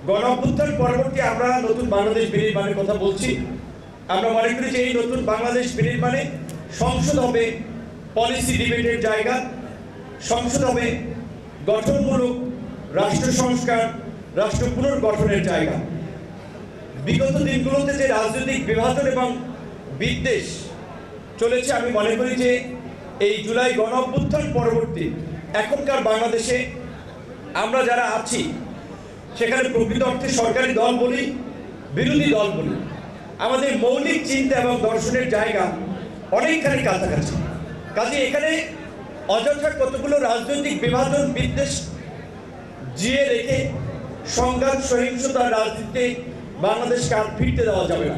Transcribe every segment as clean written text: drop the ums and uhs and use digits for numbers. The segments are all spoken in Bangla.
গণ অভ্যুত্থান পরবর্তী আমরা নতুন বাংলাদেশ বিনির্মাণের কথা বলছি। আমরা মনে করি যে এই নতুন বাংলাদেশ বিনির্মাণে সংসদ হবে পলিসি ডিবেটের জায়গা, সংসদ হবে গঠনমূলক রাষ্ট্র সংস্কার, রাষ্ট্র পুনর্গঠনের জায়গা। বিগত দিনগুলোতে যে রাজনৈতিক বিভাজন এবং বিদ্বেষ চলেছে, আমি মনে করি যে এই জুলাই গণ অভ্যুত্থান পরবর্তী এখনকার বাংলাদেশে আমরা যারা আছি সেখানে প্রকৃত অর্থে সরকারি দল বলি, বিরোধী দল বলি, আমাদের মৌলিক চিন্তা এবং দর্শনের জায়গা অনেকখানি কাছাকাছি। কাজে এখানে অযথা কতগুলো রাজনৈতিক বিভাজন বিদ্বেষ জিয়ে রেখে সংঘাত সহিংসতার রাজনীতিতে বাংলাদেশকে আর ফিরতে দেওয়া যাবে না।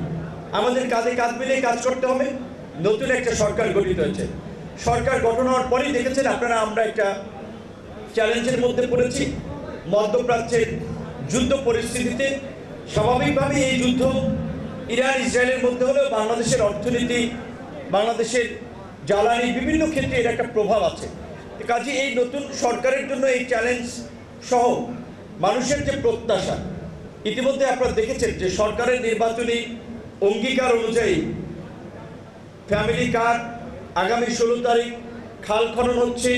আমাদের কাঁধে কাঁধ মিলিয়ে কাজ করতে হবে। নতুন একটা সরকার গঠিত হয়েছে। সরকার গঠন হওয়ার পরেই দেখেছেন আপনারা আমরা একটা চ্যালেঞ্জের মধ্যে পড়েছি। মধ্যপ্রাচ্যের যুদ্ধ পরিস্থিতিতে স্বাভাবিকভাবে এই যুদ্ধ ইরান ইসরায়েলের মধ্যে হলেও বাংলাদেশের অর্থনীতি, বাংলাদেশের জ্বালানি বিভিন্ন ক্ষেত্রে এর একটা প্রভাব আছে। কাজে এই নতুন সরকারের জন্য এই চ্যালেঞ্জ সহ মানুষের যে প্রত্যাশা, ইতিমধ্যে আপনারা দেখেছেন যে সরকারের নির্বাচনী অঙ্গীকার অনুযায়ী ফ্যামিলি কার্ড, আগামী 16 তারিখ খাল খনন হচ্ছে,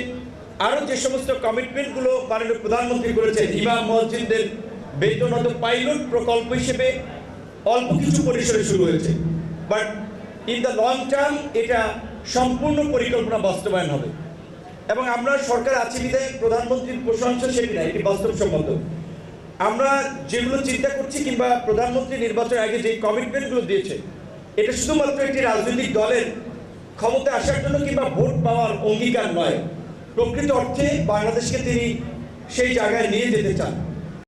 আরও যে সমস্ত কমিটমেন্টগুলো মাননীয় প্রধানমন্ত্রী করেছেন, ইমাম মসজিদদের বেতন হয়তো পাইলট প্রকল্প হিসেবে অল্প কিছু পরিসরে শুরু হয়েছে, but in the long term এটা সম্পূর্ণ পরিকল্পনা বাস্তবায়ন হবে। এবং আমরা সরকার আছি বিধায় প্রধানমন্ত্রীর প্রশংসা সেটি না, এটি বাস্তবসম্মত। আমরা যেগুলো চিন্তা করছি কিংবা প্রধানমন্ত্রী নির্বাচনের আগে যে কমিটমেন্টগুলো দিয়েছে, এটা শুধুমাত্র একটি রাজনৈতিক দলের ক্ষমতা আসার জন্য কিংবা ভোট পাওয়ার অঙ্গীকার নয়। প্রকৃত অর্থে বাংলাদেশকে তিনি সেই জায়গায় নিয়ে যেতে চান।